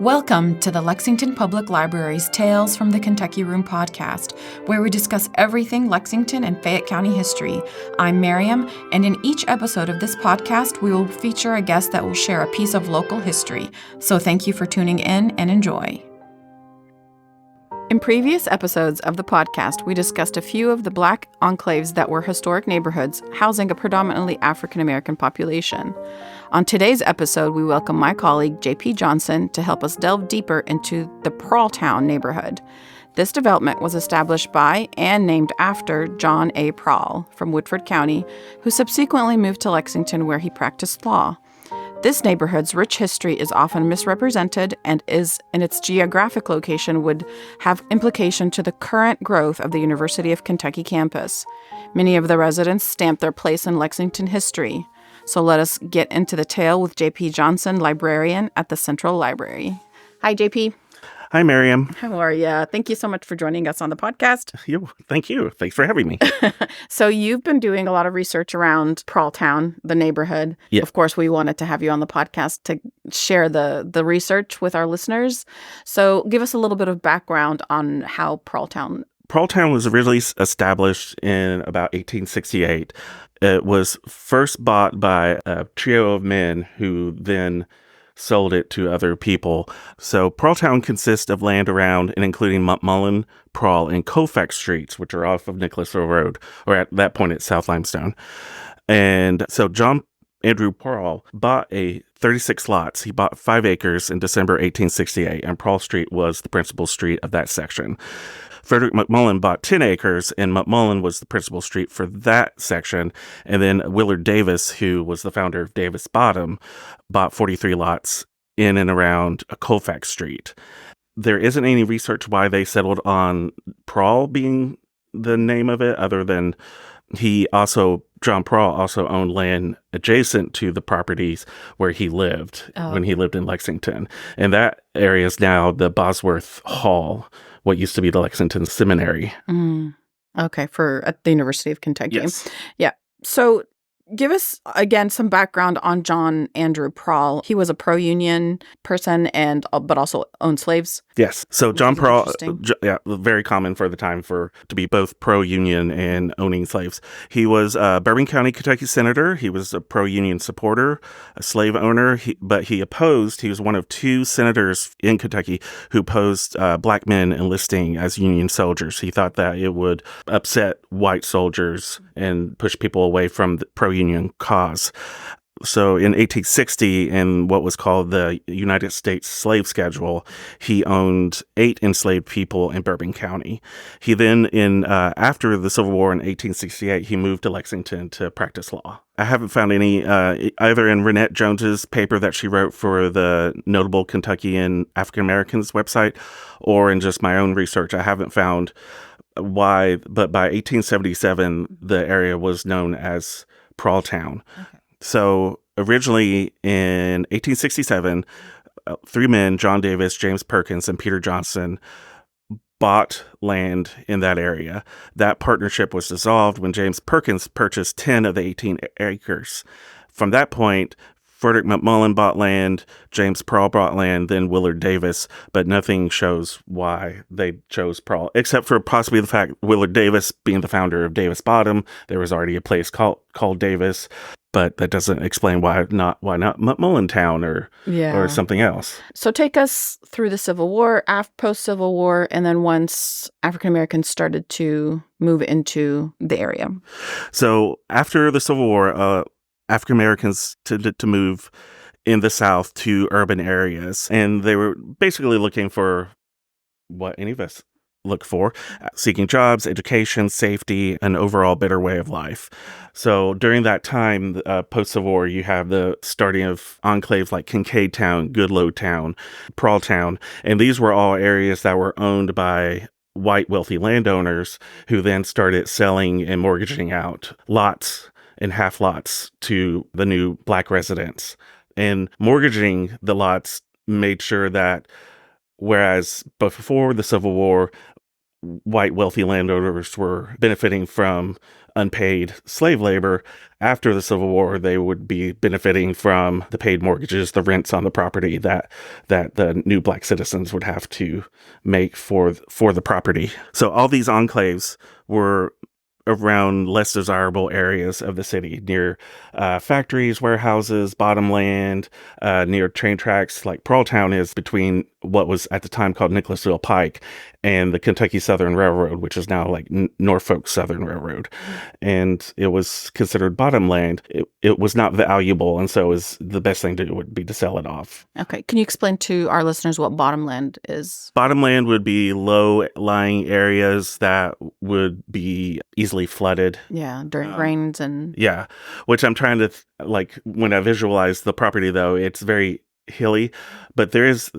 Welcome to the Lexington Public Library's Tales from the Kentucky Room podcast, where we discuss everything Lexington and Fayette County history. I'm Mariam, and in each episode of this podcast, we will feature a guest that will share a piece of local history. So thank you for tuning in and enjoy. In previous episodes of the podcast, we discussed a few of the Black Enclaves that were historic neighborhoods housing a predominantly African-American population. On today's episode, we welcome my colleague, J.P. Johnson, to help us delve deeper into the Pralltown neighborhood. This development was established by and named after John A. Prall from Woodford County, who subsequently moved to Lexington where he practiced law. This neighborhood's rich history is often misrepresented and is, in its geographic location, would have implication to the current growth of the University of Kentucky campus. Many of the residents stamp their place in Lexington history. So let us get into the tale with J.P. Johnson, librarian at the Central Library. Hi, J.P. Hi, Mariam. How are you? Thank you so much for joining us on the podcast. Thank you. Thanks for having me. So you've been doing a lot of research around Pralltown, the neighborhood. Yeah. Of course, we wanted to have you on the podcast to share the research with our listeners. So give us a little bit of background on how Pralltown. Pralltown was originally established in about 1868. It was first bought by a trio of men who then sold it to other people. So Pralltown consists of land around and including Mullen, Prall, and Colfax streets, which are off of Nicholasville Road, or at that point it's South Limestone. And so John Andrew Prall bought 36 lots. He bought 5 acres in December 1868, and Prall Street was the principal street of that section. Frederick McMullen bought 10 acres, and McMullen was the principal street for that section. And then Willard Davis, who was the founder of Davis Bottom, bought 43 lots in and around Colfax Street. There isn't any research why they settled on Prall being the name of it, other than John Prall also owned land adjacent to the properties where he lived when he lived in Lexington. And that area is now the Bosworth Hall, what used to be the Lexington Seminary. Okay, at the University of Kentucky. Yes. Yeah. So give us, again, some background on John Andrew Prall. He was a pro-union person but also owned slaves. Yes. So John Prall, very common for the time to be both pro-union and owning slaves. He was a Bourbon County, Kentucky senator. He was a pro-union supporter, a slave owner, but he was one of 2 senators in Kentucky who opposed black men enlisting as Union soldiers. He thought that it would upset white soldiers and push people away from the pro-union cause. So in 1860, in what was called the United States Slave Schedule, he owned 8 enslaved people in Bourbon County. He then, after the Civil War in 1868, he moved to Lexington to practice law. I haven't found any, either in Renette Jones's paper that she wrote for the Notable Kentuckian African Americans website, or in just my own research, I haven't found why, but by 1877, the area was known as Pralltown. Okay. So originally in 1867, 3 men, John Davis, James Perkins, and Peter Johnson, bought land in that area. That partnership was dissolved when James Perkins purchased 10 of the 18 acres. From that point, Frederick McMullen bought land, James Prall bought land, then Willard Davis, but nothing shows why they chose Prall, except for possibly the fact Willard Davis being the founder of Davis Bottom. There was already a place called Davis, but that doesn't explain why not McMullen Town or something else. So take us through the Civil War, post-Civil War, and then once African Americans started to move into the area. So after the Civil War, African Americans tended to move in the South to urban areas, and they were basically looking for what any of us look for, seeking jobs, education, safety, an overall better way of life. So during that time, post-Civil War, you have the starting of enclaves like Kincaid Town, Goodloe Town, Pralltown, and these were all areas that were owned by white wealthy landowners who then started selling and mortgaging out lots and half lots to the new black residents. And mortgaging the lots made sure that whereas before the Civil War, white wealthy landowners were benefiting from unpaid slave labor. After the Civil War, they would be benefiting from the paid mortgages, the rents on the property that the new black citizens would have to make for the property. So all these enclaves were around less desirable areas of the city, near factories, warehouses, bottomland, near train tracks, like Pralltown is between what was at the time called Nicholasville Pike and the Kentucky Southern Railroad, which is now like Norfolk Southern Railroad. And it was considered bottomland. It was not valuable, and so the best thing to do would be to sell it off. Okay. Can you explain to our listeners what bottomland is? Bottomland would be low-lying areas that would be easily flooded. Yeah, during rains and... Yeah, which I'm trying to, like, when I visualize the property, though, it's very hilly, but there's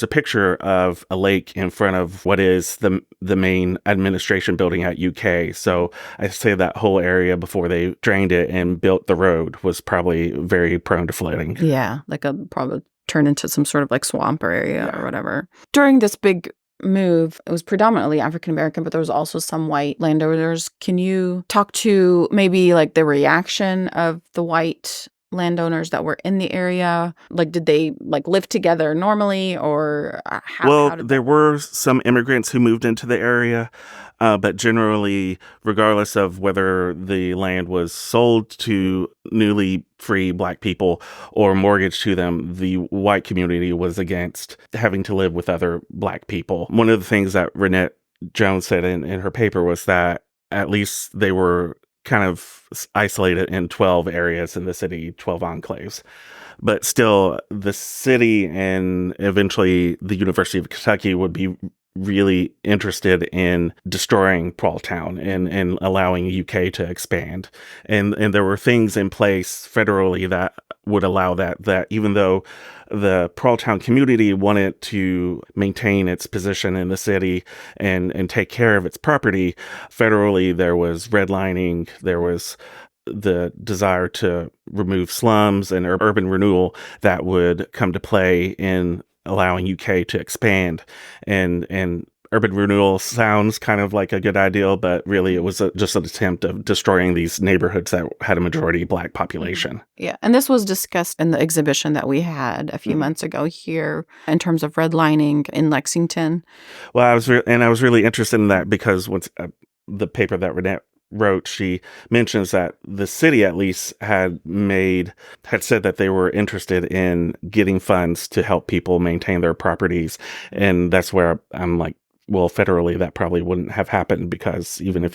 a picture of a lake in front of what is the main administration building at UK. So I say that whole area before they drained it and built the road was probably very prone to flooding. Yeah, like probably turned into some sort of like swamp or area or whatever. During this big move, it was predominantly African American, but there was also some white landowners. Can you talk to maybe like the reaction of the white landowners that were in the area? Like, did they like live together normally, or how there were some immigrants who moved into the area, but generally, regardless of whether the land was sold to newly free black people or mortgaged to them, the white community was against having to live with other black people. One of the things that Renette Jones said in her paper was that at least they were kind of isolated in 12 areas in the city, 12 enclaves. But still, the city and eventually the University of Kentucky would be really interested in destroying Pralltown and allowing UK to expand. And there were things in place federally that would allow that even though the Pralltown community wanted to maintain its position in the city and take care of its property, federally there was redlining, there was the desire to remove slums and urban renewal that would come to play in allowing UK to expand. And urban renewal sounds kind of like a good idea, but really it was just an attempt of destroying these neighborhoods that had a majority black population. Yeah, and this was discussed in the exhibition that we had a few months ago here in terms of redlining in Lexington. Well, I was really interested in that because once the paper that Renette wrote, she mentions that the city at least had said that they were interested in getting funds to help people maintain their properties. And that's where I'm like, well, federally, that probably wouldn't have happened because even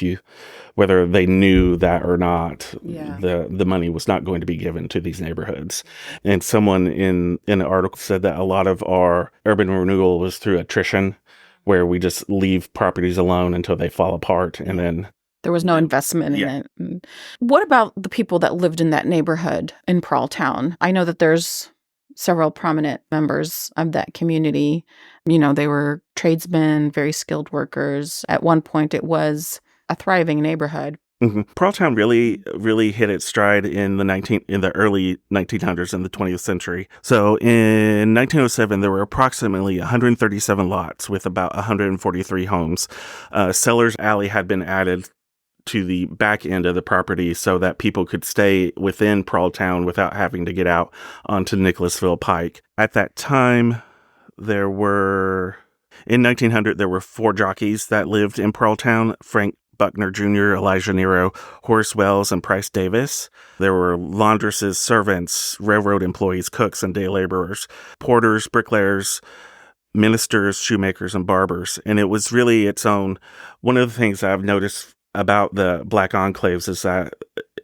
whether they knew that or not, the money was not going to be given to these neighborhoods. And someone in an article said that a lot of our urban renewal was through attrition, where we just leave properties alone until they fall apart, and then there was no investment in it. What about the people that lived in that neighborhood in Pralltown? I know that there's several prominent members of that community. You know, they were tradesmen, very skilled workers. At one point, it was a thriving neighborhood. Mm-hmm. Pralltown really hit its stride in the early 1900s in the 20th century. So in 1907, there were approximately 137 lots with about 143 homes. Sellers Alley had been added to the back end of the property so that people could stay within Pralltown without having to get out onto Nicholasville Pike. At that time, in 1900, there were 4 jockeys that lived in Pralltown: Frank Buckner Jr., Elijah Nero, Horace Wells, and Price Davis. There were laundresses, servants, railroad employees, cooks, and day laborers, porters, bricklayers, ministers, shoemakers, and barbers. And it was really its own. One of the things I've noticed about the Black Enclaves is that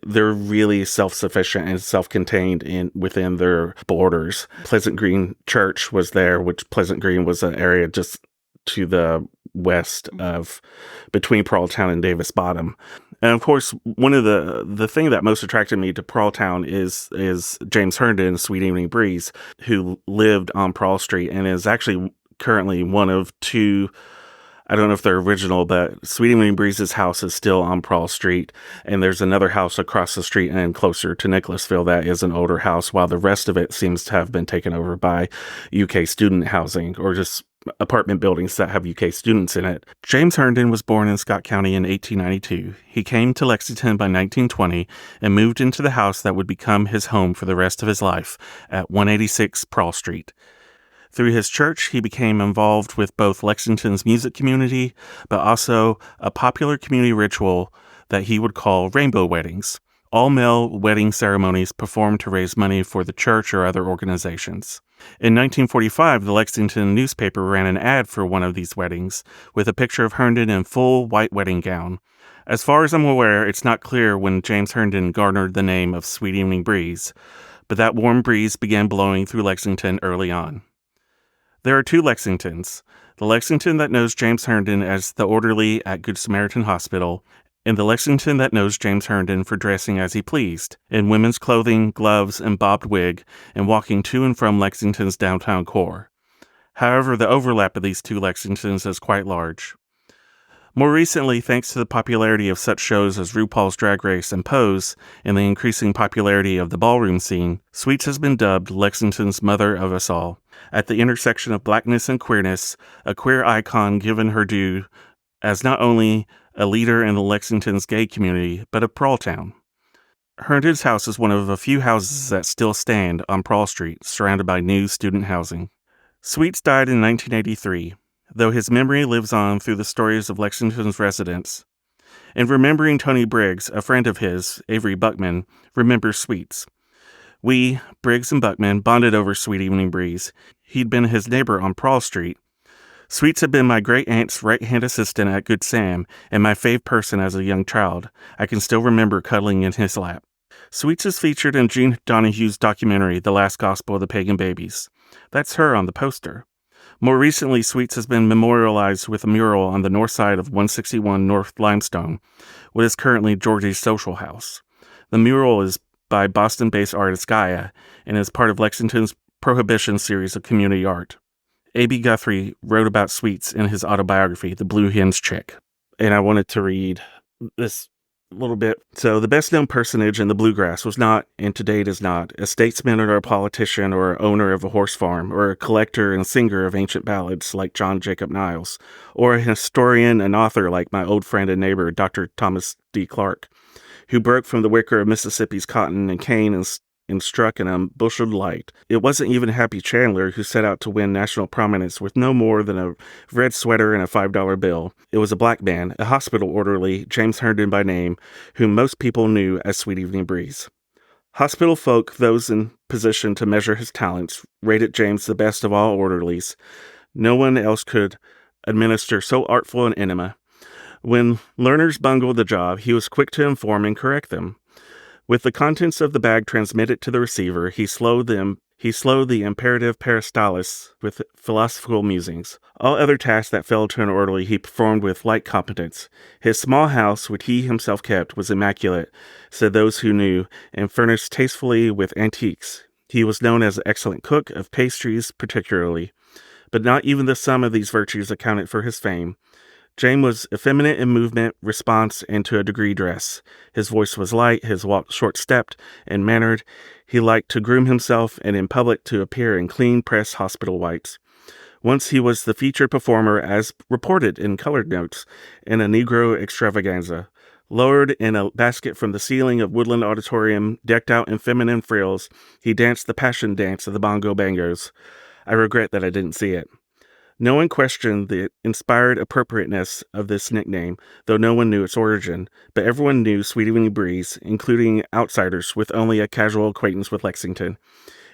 they're really self-sufficient and self-contained within their borders. Pleasant Green Church was there, which Pleasant Green was an area just to the west of between Pralltown and Davis Bottom. And of course, one of the thing that most attracted me to Pralltown is James Herndon, Sweet Evening Breeze, who lived on Prall Street and is actually currently one of 2. I don't know if they're original, but Sweet Evening Breeze's house is still on Prall Street, and there's another house across the street and closer to Nicholasville that is an older house, while the rest of it seems to have been taken over by UK student housing or just apartment buildings that have UK students in it. James Herndon was born in Scott County in 1892. He came to Lexington by 1920 and moved into the house that would become his home for the rest of his life at 186 Prall Street. Through his church, he became involved with both Lexington's music community, but also a popular community ritual that he would call rainbow weddings, all-male wedding ceremonies performed to raise money for the church or other organizations. In 1945, the Lexington newspaper ran an ad for one of these weddings, with a picture of Herndon in full white wedding gown. As far as I'm aware, it's not clear when James Herndon garnered the name of Sweet Evening Breeze, but that warm breeze began blowing through Lexington early on. There are two Lexingtons, the Lexington that knows James Herndon as the orderly at Good Samaritan Hospital, and the Lexington that knows James Herndon for dressing as he pleased, in women's clothing, gloves, and bobbed wig, and walking to and from Lexington's downtown core. However, the overlap of these two Lexingtons is quite large. More recently, thanks to the popularity of such shows as RuPaul's Drag Race and Pose, and the increasing popularity of the ballroom scene, Sweets has been dubbed Lexington's mother of us all. At the intersection of blackness and queerness, a queer icon given her due as not only a leader in the Lexington's gay community, but of Pralltown. Herndon's house is one of a few houses that still stand on Prall Street, surrounded by new student housing. Sweets died in 1983. Though his memory lives on through the stories of Lexington's residents. And remembering Tony Briggs, a friend of his, Avery Buckman, remembers Sweets. We, Briggs and Buckman, bonded over Sweet Evening Breeze. He'd been his neighbor on Prall Street. Sweets had been my great-aunt's right-hand assistant at Good Sam, and my fave person as a young child. I can still remember cuddling in his lap. Sweets is featured in Jean Donahue's documentary, The Last Gospel of the Pagan Babies. That's her on the poster. More recently, Sweets has been memorialized with a mural on the north side of 161 North Limestone, what is currently Georgie's Social House. The mural is by Boston-based artist Gaia and is part of Lexington's Prohibition series of community art. A.B. Guthrie wrote about Sweets in his autobiography, The Blue Hen's Chick. And I wanted to read this little bit. So the best known personage in the bluegrass was not, and to date is not, a statesman or a politician or owner of a horse farm or a collector and singer of ancient ballads like John Jacob Niles, or a historian and author like my old friend and neighbor, Dr. Thomas D. Clark, who broke from the wicker of Mississippi's cotton and cane and struck an unbusheled light. It wasn't even Happy Chandler who set out to win national prominence with no more than a red sweater and a $5 bill. It was a black man, a hospital orderly, James Herndon by name, whom most people knew as Sweet Evening Breeze. Hospital folk, those in position to measure his talents, rated James the best of all orderlies. No one else could administer so artful an enema. When learners bungled the job, he was quick to inform and correct them. With the contents of the bag transmitted to the receiver, he slowed the imperative peristalis with philosophical musings. All other tasks that fell to an orderly he performed with like competence. His small house, which he himself kept, was immaculate, said those who knew, and furnished tastefully with antiques. He was known as an excellent cook, of pastries particularly. But not even the sum of these virtues accounted for his fame. James was effeminate in movement, response, and to a degree dress. His voice was light, his walk short-stepped and mannered. He liked to groom himself and in public to appear in clean pressed hospital whites. Once he was the featured performer, as reported in colored notes, in a Negro extravaganza. Lowered in a basket from the ceiling of Woodland Auditorium, decked out in feminine frills, he danced the passion dance of the bongo bangos. I regret that I didn't see it. No one questioned the inspired appropriateness of this nickname, though no one knew its origin, but everyone knew Sweet Evening Breeze, including outsiders with only a casual acquaintance with Lexington.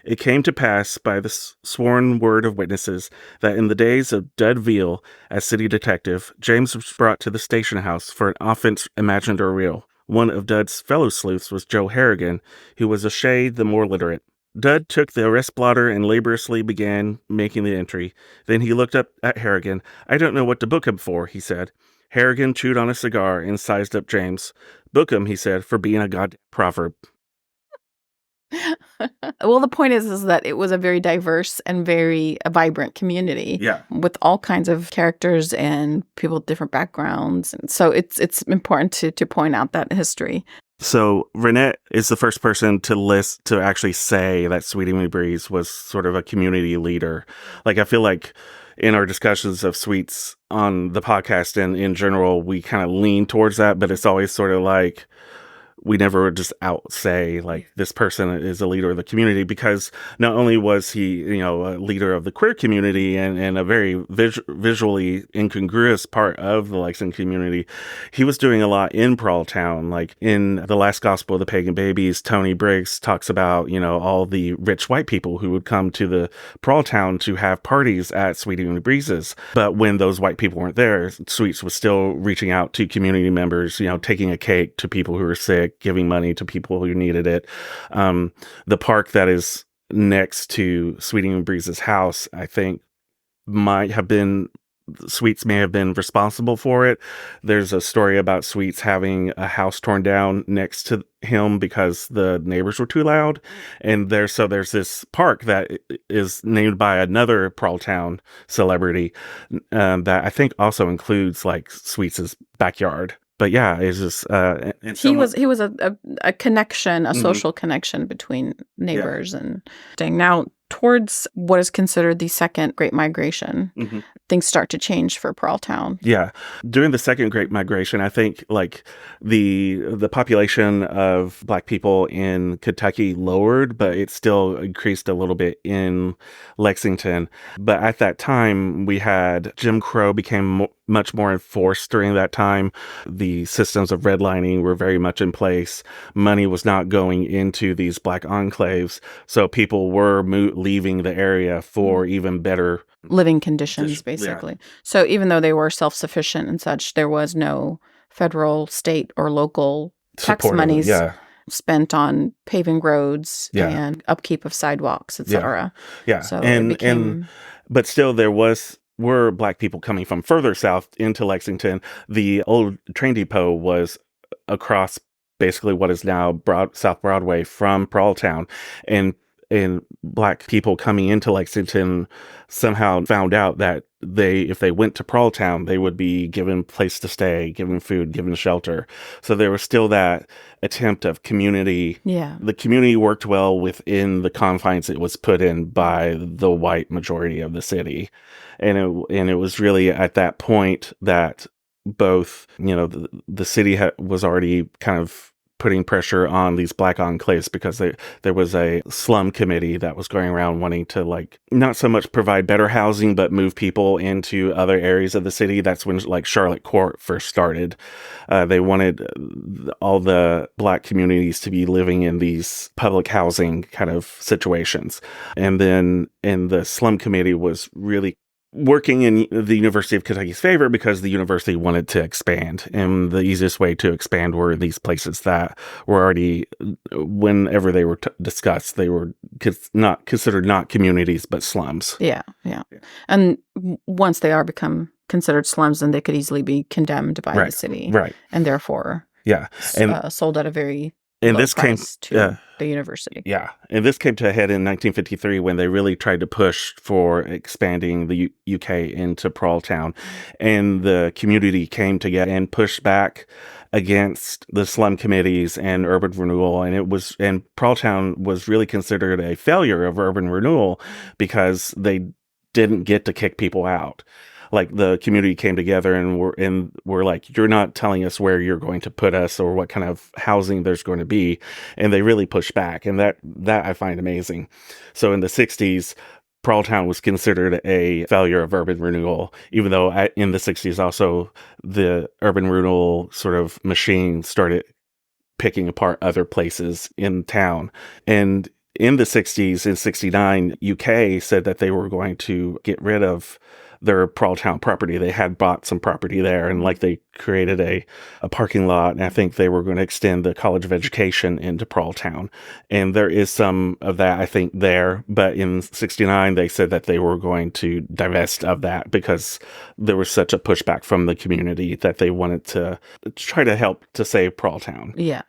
It came to pass by the sworn word of witnesses that in the days of Dud Veal as city detective, James was brought to the station house for an offense imagined or real. One of Dud's fellow sleuths was Joe Harrigan, who was a shade the more literate. Dud took the arrest blotter and laboriously began making the entry. Then he looked up at Harrigan. "I don't know what to book him for," he said. Harrigan chewed on a cigar and sized up James. "Book him," he said, "for being a goddamn proverb." Well, the point is that it was a very diverse and very vibrant community. Yeah. With all kinds of characters and people with different backgrounds. And so it's important to point out that history. So Renette is the first person to actually say that Sweet Evening Breeze was sort of a community leader. Like, I feel like in our discussions of suites on the podcast and in general, we kind of lean towards that, but it's always sort of like, we never just out say like this person is a leader of the community, because not only was he, a leader of the queer community and a very visually incongruous part of the Lexington community, he was doing a lot in Pralltown. Like in The Last Gospel of the Pagan Babies, Tony Briggs talks about, all the rich white people who would come to the Pralltown to have parties at Sweet and Breezes. But when those white people weren't there, Sweets was still reaching out to community members, taking a cake to people who were sick, giving money to people who needed it. The park that is next to Sweeting and Breeze's house, I think Sweets may have been responsible for it. There's a story about Sweets having a house torn down next to him because the neighbors were too loud. And there's this park that is named by another Pralltown celebrity that I think also includes like Sweets's backyard. But yeah, it's just he was a connection, a social connection between neighbors. And now towards what is considered the Second Great Migration, things start to change for Pralltown. Yeah, during the Second Great Migration, I think like the population of Black people in Kentucky lowered, but it still increased a little bit in Lexington. But at that time, we had Jim Crow became much more enforced during that time. The systems of redlining were very much in place. Money was not going into these Black Enclaves, so people were leaving the area for even better living conditions, basically. Yeah. So even though they were self-sufficient and such, there was no federal, state, or local tax monies spent on paving roads and upkeep of sidewalks, etc. Yeah. So but still there were Black people coming from further south into Lexington. The old train depot was across basically what is now South Broadway from Pralltown, and Black people coming into Lexington somehow found out that if they went to Pralltown, they would be given place to stay, given food, given shelter. So there was still that attempt of community. Yeah. The community worked well within the confines it was put in by the white majority of the city. And it was really at that point that both, the city was already kind of putting pressure on these Black Enclaves, because there was a slum committee that was going around wanting to like not so much provide better housing, but move people into other areas of the city. That's when like Charlotte Court first started. They wanted all the Black communities to be living in these public housing kind of situations. And the slum committee was really working in the University of Kentucky's favor, because the university wanted to expand, and the easiest way to expand were these places that were already, whenever they were discussed, they were not considered not communities but slums. Yeah. And once they are become considered slums, then they could easily be condemned by the city, and therefore, sold at a very and this came to the university. Yeah. And this came to a head in 1953 when they really tried to push for expanding the UK into Pralltown. And the community came together and pushed back against the slum committees and urban renewal. And Pralltown was really considered a failure of urban renewal because they didn't get to kick people out. Like the community came together and we're like, you're not telling us where you're going to put us or what kind of housing there's going to be. And they really pushed back. And that I find amazing. So in the 60s, Pralltown was considered a failure of urban renewal, even though in the 60s also the urban renewal sort of machine started picking apart other places in town. And in the 60s, in 69, UK said that they were going to get rid of their Pralltown property. They had bought some property there, and like they created a parking lot, and I think they were going to extend the College of Education into Pralltown. And there is some of that, I think, there. But in 69, they said that they were going to divest of that because there was such a pushback from the community that they wanted to try to help to save Pralltown. Yeah.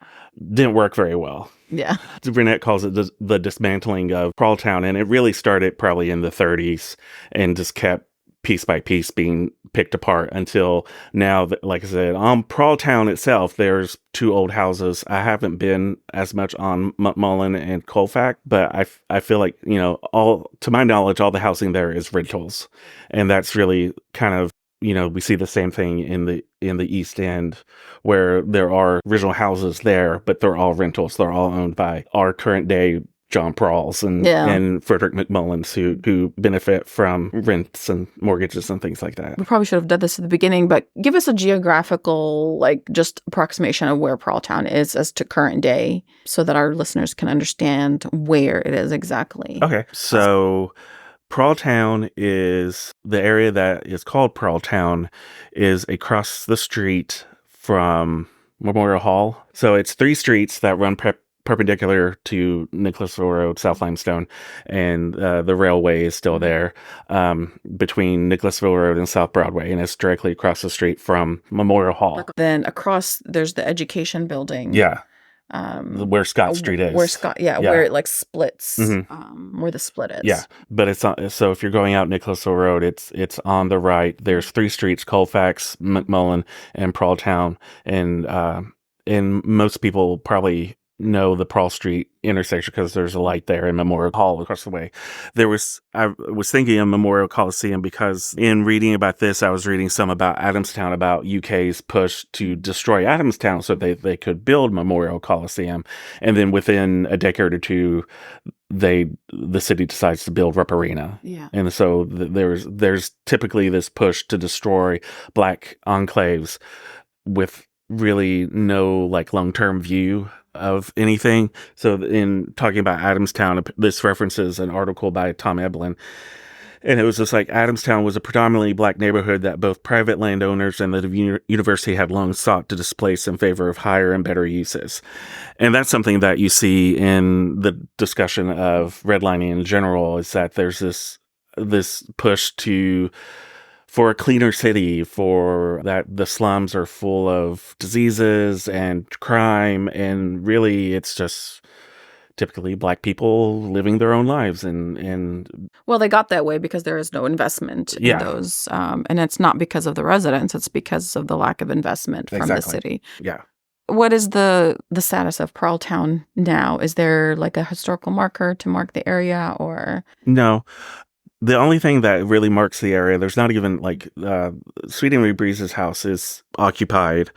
Didn't work very well. Yeah. Burnett calls it the dismantling of Pralltown, and it really started probably in the 30s and just kept piece by piece being picked apart until now. Like I said, on Pralltown itself, there's 2 old houses. I haven't been as much on Mullen and Colfax, but I feel like, to my knowledge, all the housing there is rentals. And that's really kind of, we see the same thing in the East End, where there are original houses there, but they're all rentals. They're all owned by our current day John Pralls and Frederick McMullins who benefit from rents and mortgages and things like that. We probably should have done this at the beginning, but give us a geographical, just approximation of where Pralltown is as to current day so that our listeners can understand where it is exactly. Okay. So Pralltown is the area that is called Pralltown is across the street from Memorial Hall. So it's 3 streets that run perpendicular to Nicholasville Road, South Limestone, and the railway is still there between Nicholasville Road and South Broadway, and it's directly across the street from Memorial Hall. Then across, there's the education building. Yeah. Where Scott Street is. Where it splits, where the split is. Yeah, but it's on, so if you're going out Nicholasville Road, it's on the right. There's 3 streets: Colfax, McMullen, and Pralltown, and most people probably know the Prall Street intersection because there's a light there in Memorial Hall across the way. I was thinking of Memorial Coliseum because in reading about this, I was reading some about Adamstown, about UK's push to destroy Adamstown so they could build Memorial Coliseum. And then within a decade or two, the city decides to build Rupp Arena. Yeah. And so there's typically this push to destroy Black Enclaves with really no long-term view of anything. So in talking about Adamstown, this references an article by Tom Eblin, and it was just Adamstown was a predominantly Black neighborhood that both private landowners and the university had long sought to displace in favor of higher and better uses. And that's something that you see in the discussion of redlining in general, is that there's this push for a cleaner city, for that the slums are full of diseases and crime, and really it's just typically Black people living their own lives. And well, they got that way because there is no investment in those, and it's not because of the residents; it's because of the lack of investment from the city. Yeah. What is the status of Pralltown now? Is there a historical marker to mark the area, or no? The only thing that really marks the area, there's not even Sweet and Breeze's house is occupied.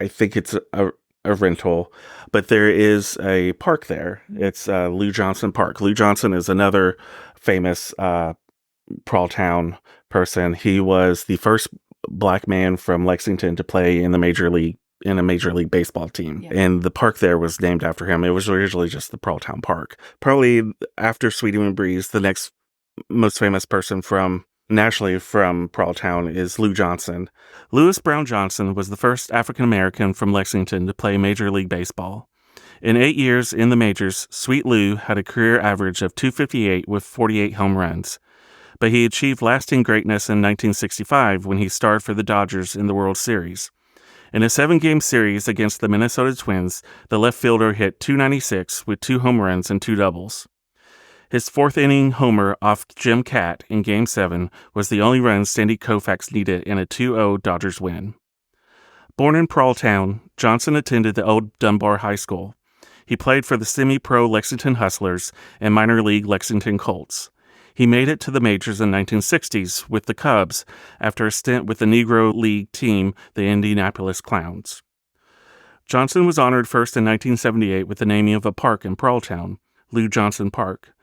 I think it's a rental, but there is a park there. It's Lou Johnson Park. Lou Johnson is another famous Pralltown person. He was the first Black man from Lexington to play in a Major League Baseball team. Yeah. And the park there was named after him. It was originally just the Pralltown Park. Probably after Sweetie and Breeze, the next most famous person nationally from Pralltown is Lou Johnson. Lewis Brown Johnson was the first African American from Lexington to play Major League Baseball. In 8 years in the majors, Sweet Lou had a career average of .258 with 48 home runs. But he achieved lasting greatness in 1965 when he starred for the Dodgers in the World Series. In a 7-game series against the Minnesota Twins, the left fielder hit .296 with 2 home runs and 2 doubles. His 4th-inning homer off Jim Catt in Game 7 was the only run Sandy Koufax needed in a 2-0 Dodgers win. Born in Pralltown, Johnson attended the Old Dunbar High School. He played for the semi-pro Lexington Hustlers and minor league Lexington Colts. He made it to the majors in the 1960s with the Cubs after a stint with the Negro League team, the Indianapolis Clowns. Johnson was honored first in 1978 with the naming of a park in Pralltown, Lou Johnson Park.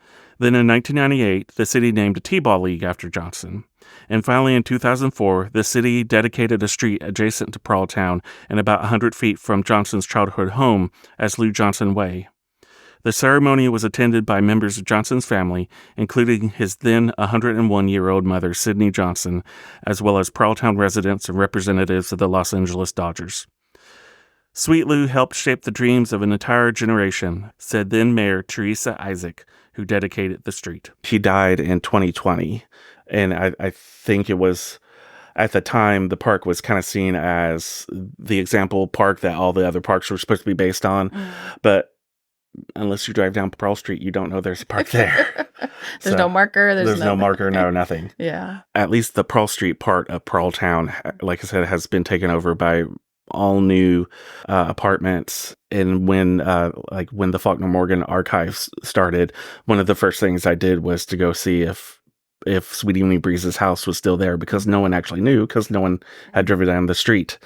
Then in 1998, the city named a T-ball league after Johnson. And finally in 2004, the city dedicated a street adjacent to Pralltown and about 100 feet from Johnson's childhood home as Lou Johnson Way. The ceremony was attended by members of Johnson's family, including his then 101-year-old mother, Sidney Johnson, as well as Pralltown residents and representatives of the Los Angeles Dodgers. Sweet Lou helped shape the dreams of an entire generation, said then Mayor Teresa Isaac, who dedicated the street. He died in 2020, and I think it was, at the time, the park was kind of seen as the example park that all the other parks were supposed to be based on. But unless you drive down Pearl Street, you don't know there's a park there. There's no marker. There's no marker, no nothing. Yeah. At least the Pearl Street part of Pralltown, like I said, has been taken over by all new apartments. And when the Faulkner Morgan archives started, one of the first things I did was to go see if Sweet Evening Breeze's house was still there, because no one actually knew, because no one had driven down the street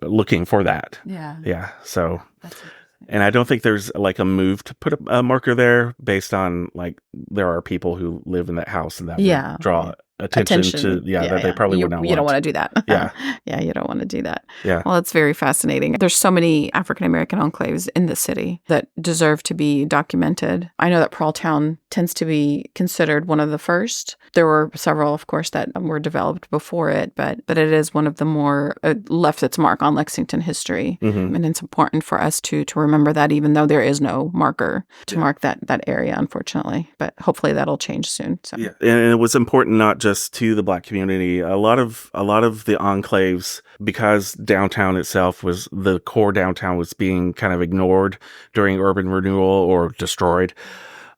looking for that. Yeah. Yeah. So, that's interesting. And I don't think there's like a move to put a marker there, based on like there are people who live in that house and that would draw attention to that they probably would not want. You don't want to do that. Yeah. Yeah, you don't want to do that. Yeah. Well, it's very fascinating. There's so many African American enclaves in the city that deserve to be documented. I know that Pralltown tends to be considered one of the first. There were several, of course, that were developed before it, but it is one of the more left its mark on Lexington history. Mm-hmm. And it's important for us to remember that, even though there is no marker to mark that area, unfortunately. But hopefully that'll change soon. So. Yeah, and it was important not just to the Black community. A lot of the enclaves, because downtown itself was the core downtown was being kind of ignored during urban renewal or destroyed.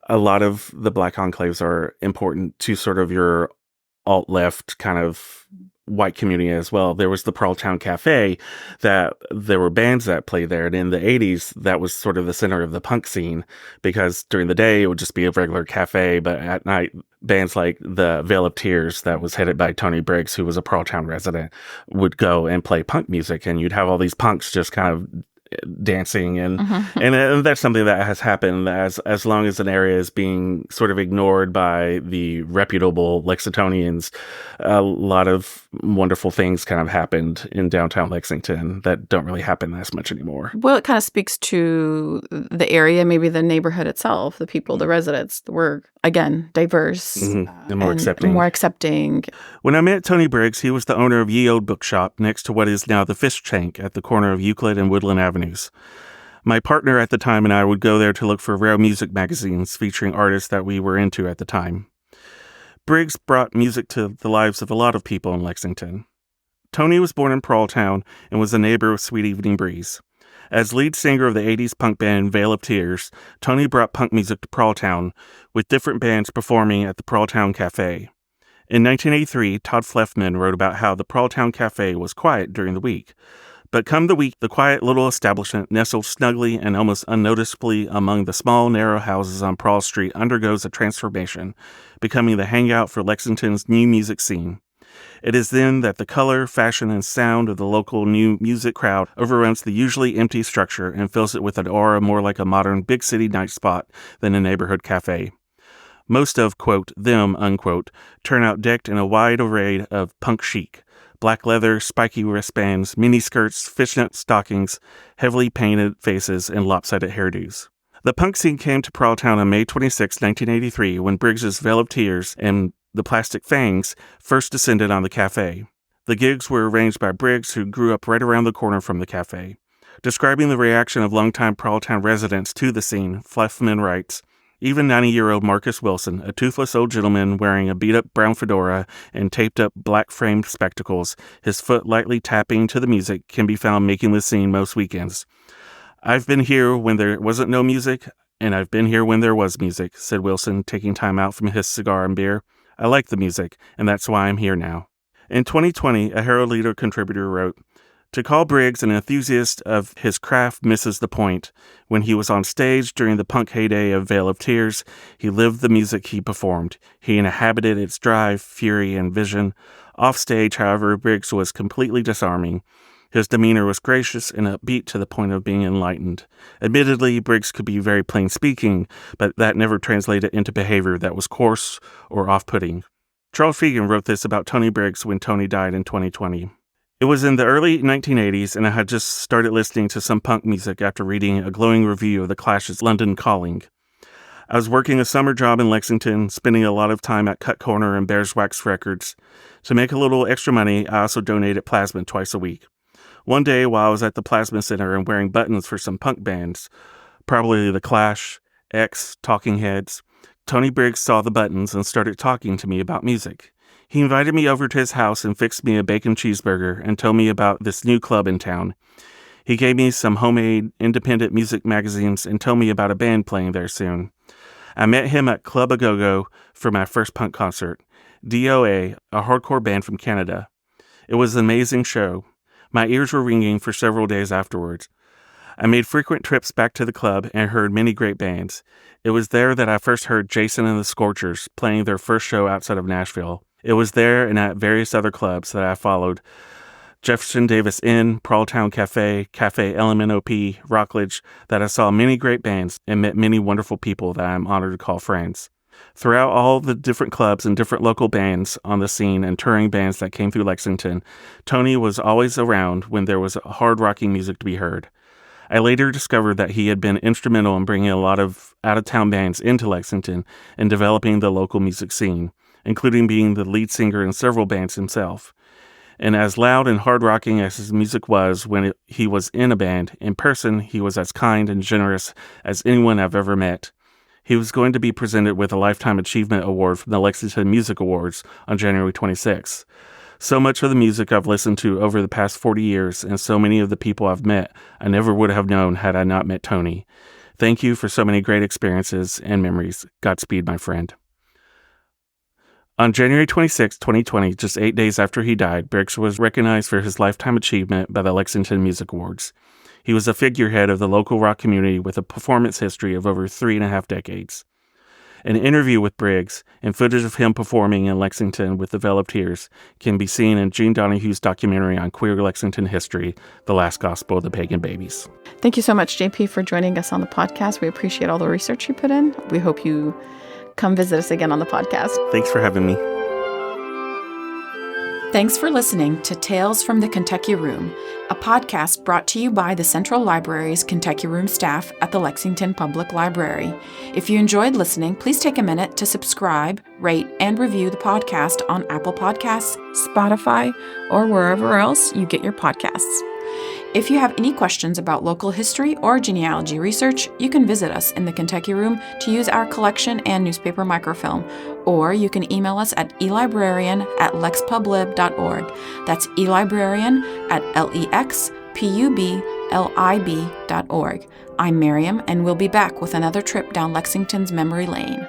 A lot of the Black enclaves are important to sort of your alt-left kind of white community as well. There was the Pralltown Cafe that there were bands that played there. And in the 80s, that was sort of the center of the punk scene, because during the day, it would just be a regular cafe. But at night, bands like the Veil of Tears, that was headed by Tony Briggs, who was a Pralltown resident, would go and play punk music. And you'd have all these punks just kind of dancing, and and that's something that has happened as long as an area is being sort of ignored by the reputable Lexingtonians. A lot of wonderful things kind of happened in downtown Lexington that don't really happen as much anymore. Well, it kind of speaks to the area, maybe the neighborhood itself, the people, the residents were, again, diverse and more accepting. When I met Tony Briggs, he was the owner of Ye Old Bookshop next to what is now the Fish Tank at the corner of Euclid and Woodland Avenues. My partner at the time and I would go there to look for rare music magazines featuring artists that we were into at the time. Briggs brought music to the lives of a lot of people in Lexington. Tony was born in Pralltown and was a neighbor of Sweet Evening Breeze. As lead singer of the 80s punk band Veil of Tears, Tony brought punk music to Pralltown, with different bands performing at the Pralltown Cafe. In 1983, Todd Fleffman wrote about how the Pralltown Cafe was quiet during the week. But come the week, the quiet little establishment nestled snugly and almost unnoticeably among the small, narrow houses on Pearl Street undergoes a transformation, becoming the hangout for Lexington's new music scene. It is then that the color, fashion, and sound of the local new music crowd overruns the usually empty structure and fills it with an aura more like a modern big city night spot than a neighborhood cafe. Most of, quote, them, unquote, turn out decked in a wide array of punk chic. Black leather, spiky wristbands, miniskirts, fishnet stockings, heavily painted faces, and lopsided hairdos. The punk scene came to Pralltown on May 26, 1983, when Briggs's Veil of Tears and the Plastic Fangs first descended on the cafe. The gigs were arranged by Briggs, who grew up right around the corner from the cafe. Describing the reaction of longtime Pralltown residents to the scene, Fleffman writes, even 90-year-old Marcus Wilson, a toothless old gentleman wearing a beat-up brown fedora and taped-up black-framed spectacles, his foot lightly tapping to the music, can be found making the scene most weekends. I've been here when there wasn't no music, and I've been here when there was music, said Wilson, taking time out from his cigar and beer. I like the music, and that's why I'm here now. In 2020, a Herald Leader contributor wrote, to call Briggs an enthusiast of his craft misses the point. When he was on stage during the punk heyday of Veil of Tears, he lived the music he performed. He inhabited its drive, fury, and vision. Off stage, however, Briggs was completely disarming. His demeanor was gracious and upbeat to the point of being enlightened. Admittedly, Briggs could be very plain speaking, but that never translated into behavior that was coarse or off-putting. Charles Fegan wrote this about Tony Briggs when Tony died in 2020. It was in the early 1980s, and I had just started listening to some punk music after reading a glowing review of The Clash's London Calling. I was working a summer job in Lexington, spending a lot of time at Cut Corner and Bears Wax Records. To make a little extra money, I also donated plasma twice a week. One day, while I was at the Plasma Center and wearing buttons for some punk bands, probably The Clash, X, Talking Heads, Tony Briggs saw the buttons and started talking to me about music. He invited me over to his house and fixed me a bacon cheeseburger and told me about this new club in town. He gave me some homemade independent music magazines and told me about a band playing there soon. I met him at Club A Go-Go for my first punk concert, DOA, a hardcore band from Canada. It was an amazing show. My ears were ringing for several days afterwards. I made frequent trips back to the club and heard many great bands. It was there that I first heard Jason and the Scorchers playing their first show outside of Nashville. It was there and at various other clubs that I followed: Jefferson Davis Inn, Pralltown Cafe, Cafe LMNOP, Rockledge, that I saw many great bands and met many wonderful people that I am honored to call friends. Throughout all the different clubs and different local bands on the scene and touring bands that came through Lexington, Tony was always around when there was hard rocking music to be heard. I later discovered that he had been instrumental in bringing a lot of out-of-town bands into Lexington and developing the local music scene, including being the lead singer in several bands himself. And as loud and hard-rocking as his music was when he was in a band, in person he was as kind and generous as anyone I've ever met. He was going to be presented with a Lifetime Achievement Award from the Lexington Music Awards on January 26th. So much of the music I've listened to over the past 40 years and so many of the people I've met, I never would have known had I not met Tony. Thank you for so many great experiences and memories. Godspeed, my friend. On January 26, 2020, just 8 days after he died, Briggs was recognized for his Lifetime Achievement by the Lexington Music Awards. He was a figurehead of the local rock community with a performance history of over 3.5 decades. An interview with Briggs and footage of him performing in Lexington with the Velvet Tears can be seen in Gene Donahue's documentary on queer Lexington history, The Last Gospel of the Pagan Babies. Thank you so much, JP, for joining us on the podcast. We appreciate all the research you put in. We hope you come visit us again on the podcast. Thanks for having me. Thanks for listening to Tales from the Kentucky Room, a podcast brought to you by the Central Library's Kentucky Room staff at the Lexington Public Library. If you enjoyed listening, please take a minute to subscribe, rate, and review the podcast on Apple Podcasts, Spotify, or wherever else you get your podcasts. If you have any questions about local history or genealogy research, you can visit us in the Kentucky Room to use our collection and newspaper microfilm, or you can email us at elibrarian@lexpublib.org. That's elibrarian@lexpublib.org. I'm Mariam, and we'll be back with another trip down Lexington's memory lane.